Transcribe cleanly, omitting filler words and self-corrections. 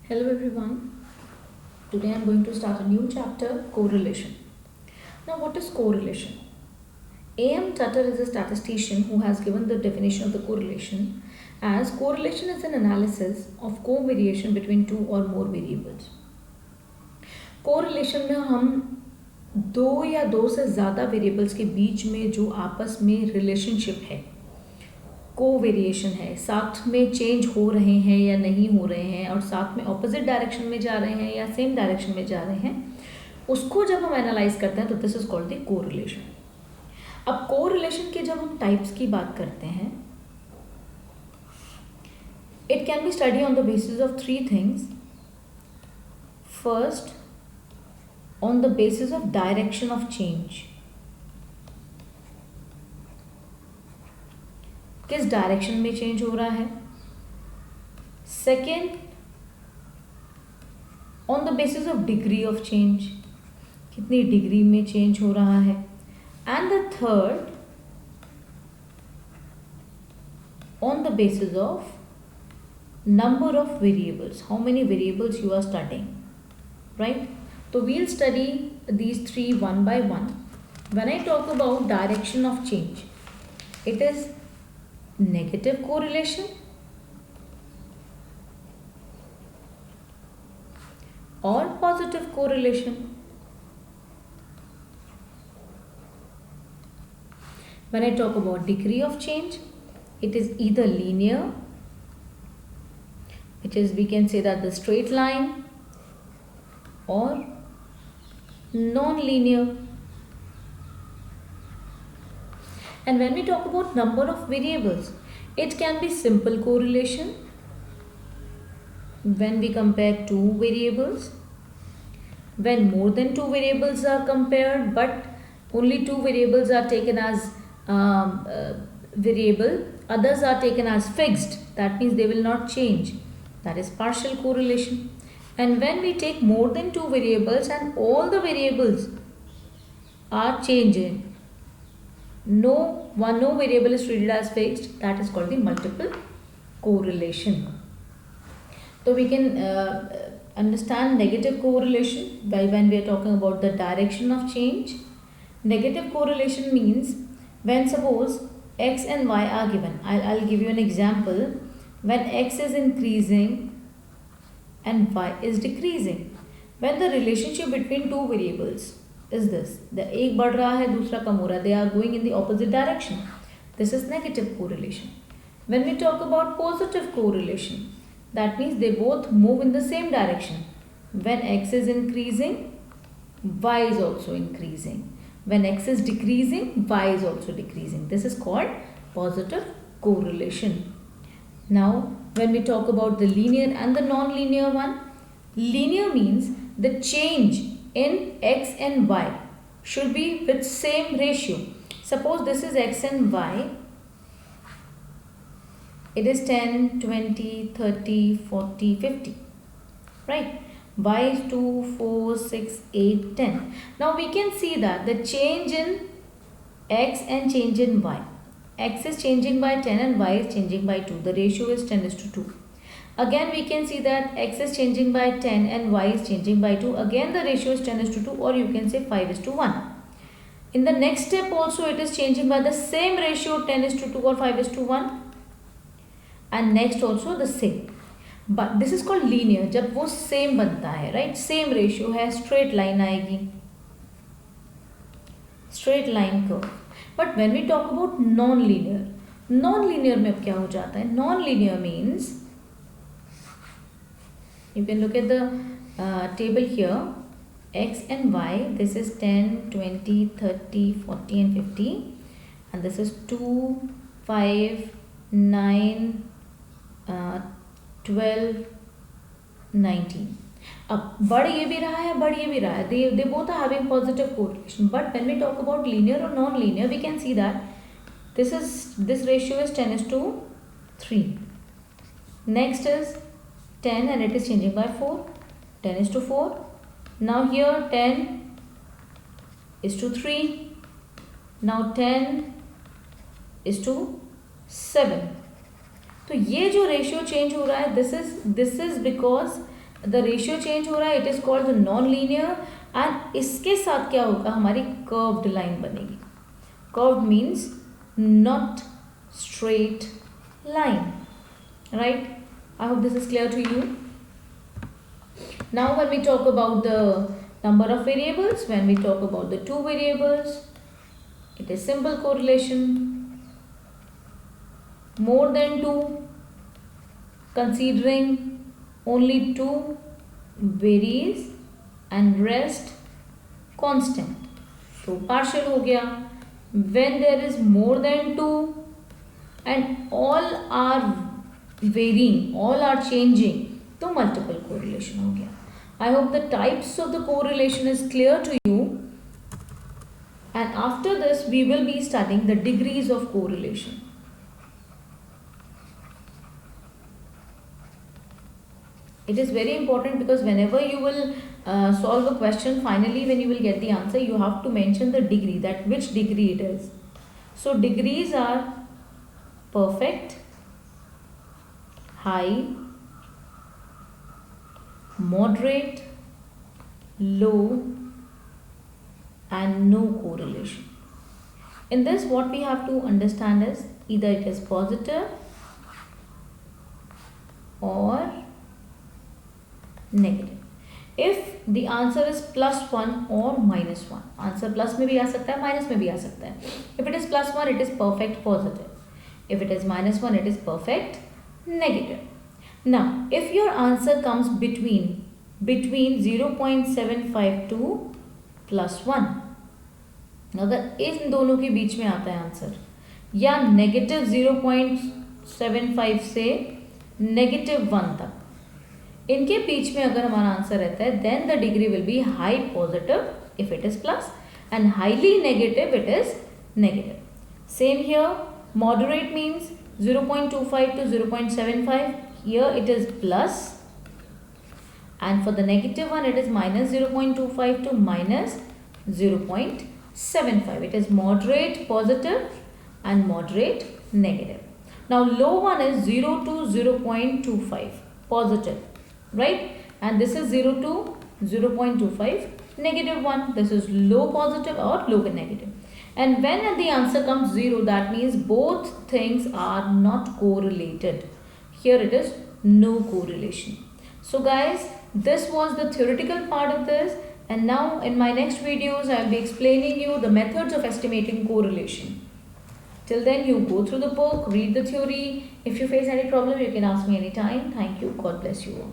Hello everyone. Today I'm going to start a new chapter, correlation. Now, what is correlation? A.M. Tutter is a statistician who has given the definition of the correlation as correlation is an analysis of covariation between two or more variables. Correlation में हम दो या दो से ज़्यादा variables के बीच में जो आपस में रिलेशनशिप है, कोवेरिएशन है, साथ में चेंज हो रहे हैं या नहीं हो रहे हैं और साथ में ऑपोजिट डायरेक्शन में जा रहे हैं या सेम डायरेक्शन में जा रहे हैं, उसको जब हम एनालाइज करते हैं तो this is called the correlation. अब कोरिलेशन के जब हम टाइप्स की बात करते हैं, it can be study on the basis of three things. First, on the basis of direction of change. किस डायरेक्शन में चेंज हो रहा है. Second, on the basis of degree of change, कितनी डिग्री में चेंज हो रहा है. And the third, on the basis of number of variables, how many variables you are studying, right? So we'll study these three one by one. When I talk about direction of change, it is negative correlation or positive correlation. When I talk about degree of change, it is either linear, which is we can say that the straight line, or non-linear. And when we talk about number of variables, it can be simple correlation when we compare two variables, when more than two variables are compared but only two variables are taken as variable, others are taken as fixed, that means they will not change, that is partial correlation. And when we take more than two variables and all the variables are changing, no variable is treated as fixed, that is called the multiple correlation. So we can understand negative correlation by when we are talking about the direction of change. Negative correlation means when suppose x and y are given. I'll give you an example. When x is increasing and y is decreasing, when the relationship between two variables is this, the एक बढ़ रहा है दूसरा कम हो रहा है, they are going in the opposite direction, this is negative correlation. When we talk about positive correlation, that means they both move in the same direction. When x is increasing, y is also increasing. When x is decreasing, y is also decreasing. This is called positive correlation. Now, when we talk about the linear and the non-linear one, linear means the change in x and y should be with same ratio. Suppose this is x and y, it is 10, 20, 30, 40, 50, right? Y is 2, 4, 6, 8, 10. Now we can see that the change in x and change in y, x is changing by 10 and y is changing by 2. The ratio is 10:2. Again we can see that x is changing by 10 and y is changing by 2. Again the ratio is 10:2, or you can say 5:1. In the next step also it is changing by the same ratio, 10:2 or 5:1. And next also the same. But this is called linear, जब वो same बनता है, right? Same ratio है, straight line आएगी, straight line curve. But when we talk about non-linear, non-linear में अब क्या हो जाता है? Non-linear means, you can look at the table here, x and y, this is 10, 20, 30, 40 and 50, and this is 2, 5, 9, 12, 19. अब बढ़ ये भी रहा है, बढ़ ये भी रहा है. They both are having positive correlation. But when we talk about linear or non-linear, we can see that this ratio is 10:3. Next is 10 and it is changing by 4. 10:4. Now here 10:3. Now 10:7. तो ये जो ratio change हो रहा है, this is because the ratio change हो रहा है, it is called the non linear. And इसके साथ क्या होगा, हमारी कर्व्ड लाइन बनेगी. Curved means not straight line, right. I hope this is clear to you. Now when we talk about the number of variables, when we talk about the two variables, it is simple correlation. More than two, considering only two varies and rest constant. So partial हो गया. When there is more than two and all are varying, all are changing, तो multiple correlation हो गया. I hope the types of the correlation is clear to you. And after this, we will be studying the degrees of correlation. It is very important because whenever you will solve a question, finally when you will get the answer, you have to mention the degree, that which degree it is. So degrees are perfect, high, moderate, low, and no correlation. In this, what we have to understand is either it is positive or negative. If the answer is +1 or -1, answer plus में भी आ सकता है, minus में भी आ सकता है. If it is +1, it is perfect positive. If it is -1, it is perfect negative. Now, if your answer comes between 0.75 to +1, अगर इन दोनों के बीच में आता है आंसर, या -0.75 से -1 तक, इनके बीच में अगर हमारा आंसर रहता है, then the degree will be high positive if it is plus and highly negative it is negative. Same here, moderate means 0.25 to 0.75. Here it is plus, and for the negative one it is minus 0.25 to minus 0.75. It is moderate positive and moderate negative. Now low one is 0 to 0.25 positive, right? And this is 0 to 0.25 negative 1. This is low positive or low negative. And when the answer comes 0, that means both things are not correlated. Here it is no correlation. So guys, this was the theoretical part of this, and now in my next videos I will be explaining you the methods of estimating correlation. Till then, you go through the book, read the theory. If you face any problem, you can ask me anytime. Thank you. God bless you all.